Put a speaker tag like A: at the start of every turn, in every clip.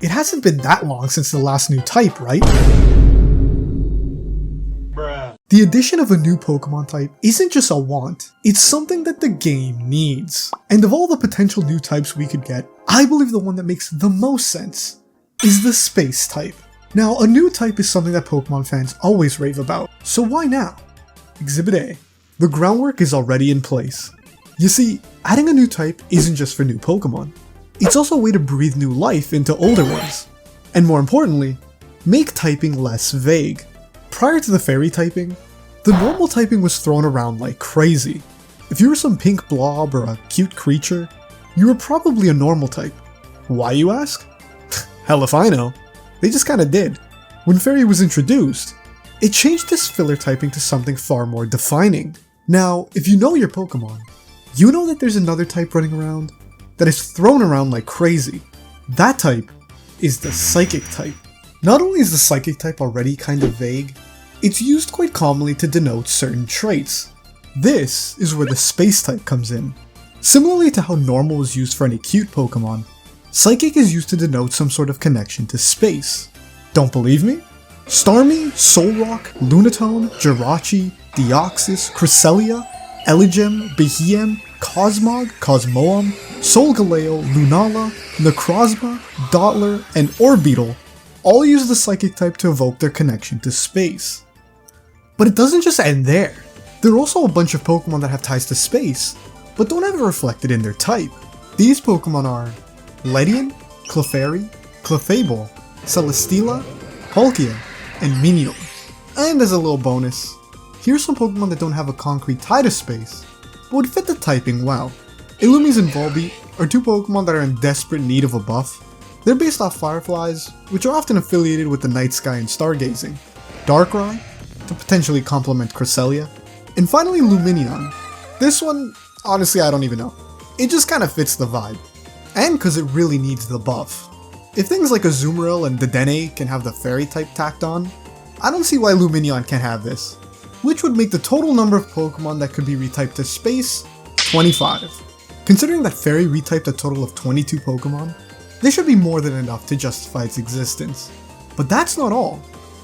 A: It hasn't been that long since the last new type, right?
B: Bruh.
A: The addition of a new Pokemon type isn't just a want, it's something that the game needs. And of all the potential new types we could get, I believe the one that makes the most sense is the Space type. Now, a new type is something that Pokemon fans always rave about, so why now? Exhibit A. The groundwork is already in place. You see, adding a new type isn't just for new Pokemon. It's also a way to breathe new life into older ones. And more importantly, make typing less vague. Prior to the fairy typing, the normal typing was thrown around like crazy. If you were some pink blob or a cute creature, you were probably a normal type. Why, you ask? Hell if I know. They just kinda did. When fairy was introduced, it changed this filler typing to something far more defining. Now, if you know your Pokemon, you know that there's another type running around that is thrown around like crazy. That type is the Psychic type. Not only is the Psychic type already kind of vague, it's used quite commonly to denote certain traits. This is where the Space type comes in. Similarly to how Normal is used for any cute Pokemon, Psychic is used to denote some sort of connection to space. Don't believe me? Starmie, Solrock, Lunatone, Jirachi, Deoxys, Cresselia, Eligem, Behem, Cosmog, Cosmoem, Solgaleo, Lunala, Necrozma, Dottler, and Orbeetle all use the Psychic type to evoke their connection to space. But it doesn't just end there. There are also a bunch of Pokemon that have ties to space, but don't have it reflected in their type. These Pokemon are Ledian, Clefairy, Clefable, Celesteela, Palkia, and Minion. And as a little bonus, here's some Pokemon that don't have a concrete tie to space, but would fit the typing well. Illumise and Volbeat are two Pokemon that are in desperate need of a buff. They're based off Fireflies, which are often affiliated with the night sky and stargazing, Darkrai, to potentially complement Cresselia, and finally Lumineon. This one, honestly I don't even know. It just kinda fits the vibe, and cause it really needs the buff. If things like Azumarill and Dedenne can have the Fairy type tacked on, I don't see why Lumineon can't have this, which would make the total number of Pokemon that could be retyped to space 25. Considering that Fairy retyped a total of 22 Pokemon, this should be more than enough to justify its existence. But that's not all.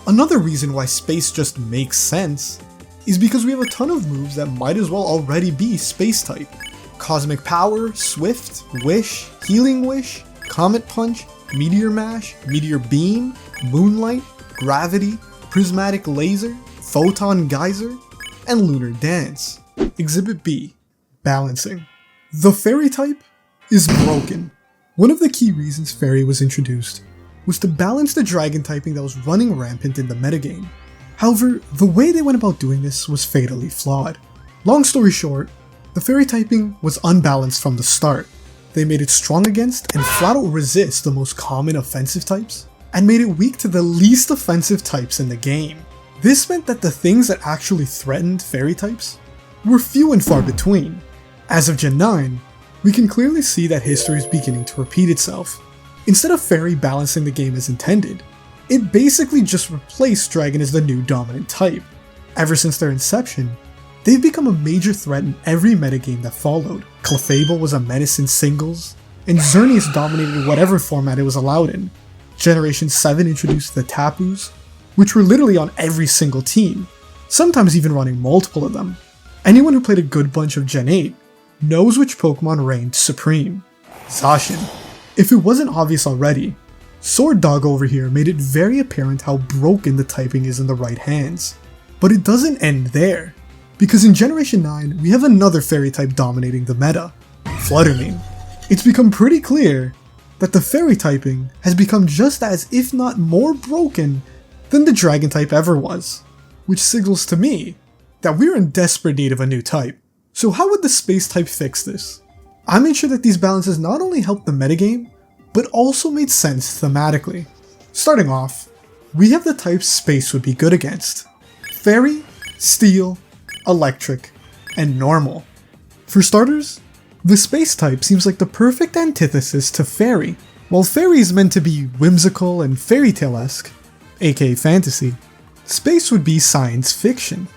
A: Another reason why space just makes sense is because we have a ton of moves that might as well already be space type. Cosmic Power, Swift, Wish, Healing Wish, Comet Punch, Meteor Mash, Meteor Beam, Moonlight, Gravity, Prismatic Laser, Photon Geyser, and Lunar Dance. Exhibit B. Balancing. The Fairy type is broken. One of the key reasons Fairy was introduced was to balance the Dragon typing that was running rampant in the metagame. However, the way they went about doing this was fatally flawed. Long story short, the Fairy typing was unbalanced from the start. They made it strong against and flat out resist the most common offensive types, and made it weak to the least offensive types in the game. This meant that the things that actually threatened Fairy types were few and far between. As of Gen 9, we can clearly see that history is beginning to repeat itself. Instead of Fairy balancing the game as intended, it basically just replaced Dragon as the new dominant type. Ever since their inception, they've become a major threat in every metagame that followed. Clefable was a menace in singles, and Xerneas dominated whatever format it was allowed in. Generation 7 introduced the Tapus, which were literally on every single team, sometimes even running multiple of them. Anyone who played a good bunch of Gen 8 knows which Pokemon reigned supreme. Zacian. If it wasn't obvious already, Sword Dog over here made it very apparent how broken the typing is in the right hands. But it doesn't end there, because in Generation 9 we have another Fairy type dominating the meta, Fluttermane. It's become pretty clear that the Fairy typing has become just as, if not more broken than the Dragon type ever was, which signals to me that we're in desperate need of a new type. So how would the Space type fix this? I made sure that these balances not only helped the metagame, but also made sense thematically. Starting off, we have the types Space would be good against: Fairy, Steel, Electric, and Normal. For starters, the Space type seems like the perfect antithesis to Fairy. While Fairy is meant to be whimsical and fairy tale-esque, aka fantasy, Space would be science fiction.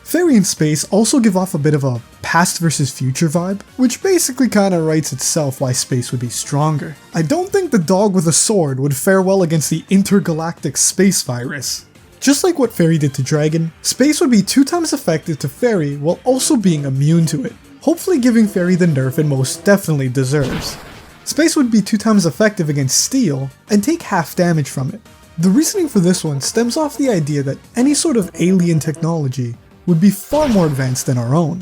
A: Fairy and Space also give off a bit of a past versus future vibe, which basically kinda writes itself why Space would be stronger. I don't think the dog with a sword would fare well against the intergalactic space virus. Just like what Fairy did to Dragon, Space would be 2 times effective to Fairy while also being immune to it, hopefully giving Fairy the nerf it most definitely deserves. Space would be 2 times effective against Steel and take half damage from it. The reasoning for this one stems off the idea that any sort of alien technology would be far more advanced than our own.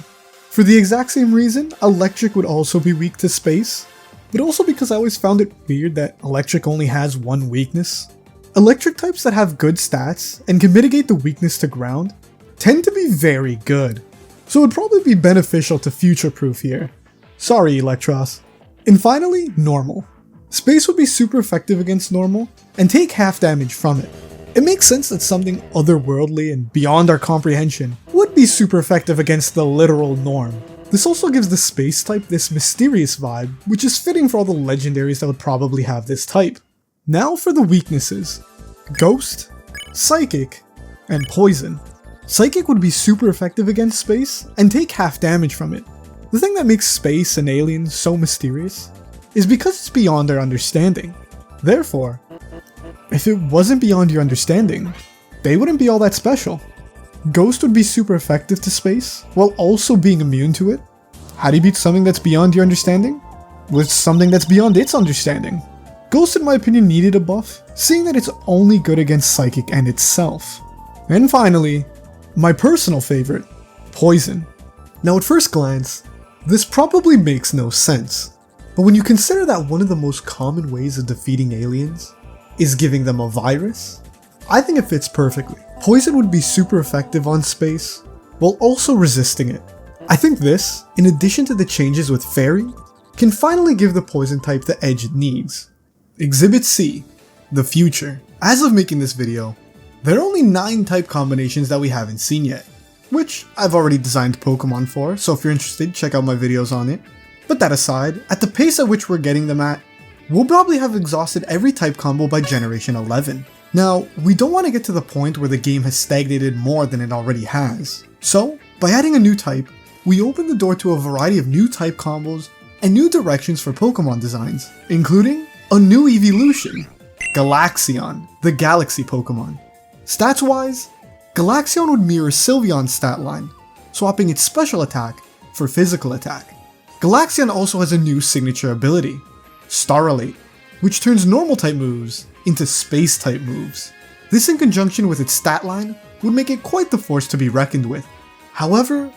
A: For the exact same reason, Electric would also be weak to Space, but also because I always found it weird that Electric only has one weakness. Electric types that have good stats and can mitigate the weakness to Ground tend to be very good, so it would probably be beneficial to future-proof here. Sorry, Electros. And finally, Normal. Space would be super effective against Normal and take half damage from it. It makes sense that something otherworldly and beyond our comprehension would be super effective against the literal norm. This also gives the Space type this mysterious vibe, which is fitting for all the legendaries that would probably have this type. Now for the weaknesses. Ghost, Psychic, and Poison. Psychic would be super effective against Space and take half damage from it. The thing that makes Space and aliens so mysterious is because it's beyond our understanding. Therefore, if it wasn't beyond your understanding, they wouldn't be all that special. Ghost would be super effective to Space, while also being immune to it. How do you beat something that's beyond your understanding? Well, it's something that's beyond its understanding. Ghost in my opinion needed a buff, seeing that it's only good against Psychic and itself. And finally, my personal favorite, Poison. Now at first glance, this probably makes no sense, but when you consider that one of the most common ways of defeating aliens is giving them a virus, I think it fits perfectly. Poison would be super effective on Space, while also resisting it. I think this, in addition to the changes with Fairy, can finally give the Poison type the edge it needs. Exhibit C, the future. As of making this video, there are only 9 type combinations that we haven't seen yet, which I've already designed Pokemon for, so if you're interested, check out my videos on it. But that aside, at the pace at which we're getting them at, we'll probably have exhausted every type combo by Generation 11. Now, we don't want to get to the point where the game has stagnated more than it already has. So, by adding a new type, we open the door to a variety of new type combos and new directions for Pokemon designs, including a new evolution, Galaxeon, the Galaxy Pokemon. Stats-wise, Galaxeon would mirror Sylveon's stat line, swapping its special attack for physical attack. Galaxeon also has a new signature ability, Starrelate, which turns normal type moves into space type moves. This in conjunction with its stat line would make it quite the force to be reckoned with. However,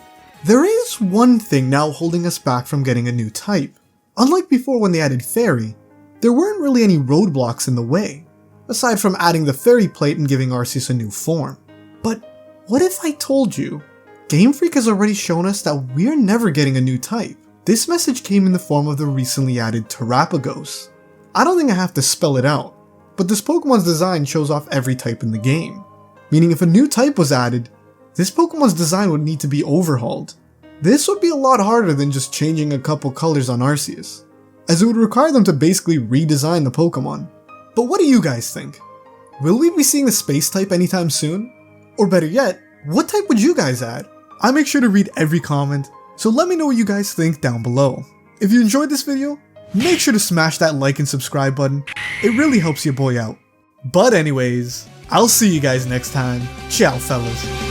A: there is one thing now holding us back from getting a new type. Unlike before when they added Fairy, there weren't really any roadblocks in the way, aside from adding the Fairy plate and giving Arceus a new form. But what if I told you, Game Freak has already shown us that we're never getting a new type? This message came in the form of the recently added Terrapagos. I don't think I have to spell it out, but this Pokemon's design shows off every type in the game, meaning if a new type was added, this Pokemon's design would need to be overhauled. This would be a lot harder than just changing a couple colors on Arceus, as it would require them to basically redesign the Pokemon. But what do you guys think? Will we be seeing the Space type anytime soon? Or better yet, what type would you guys add? I make sure to read every comment, so let me know what you guys think down below. If you enjoyed this video, make sure to smash that like and subscribe button, it really helps your boy out. But anyways, I'll see you guys next time. Ciao fellas.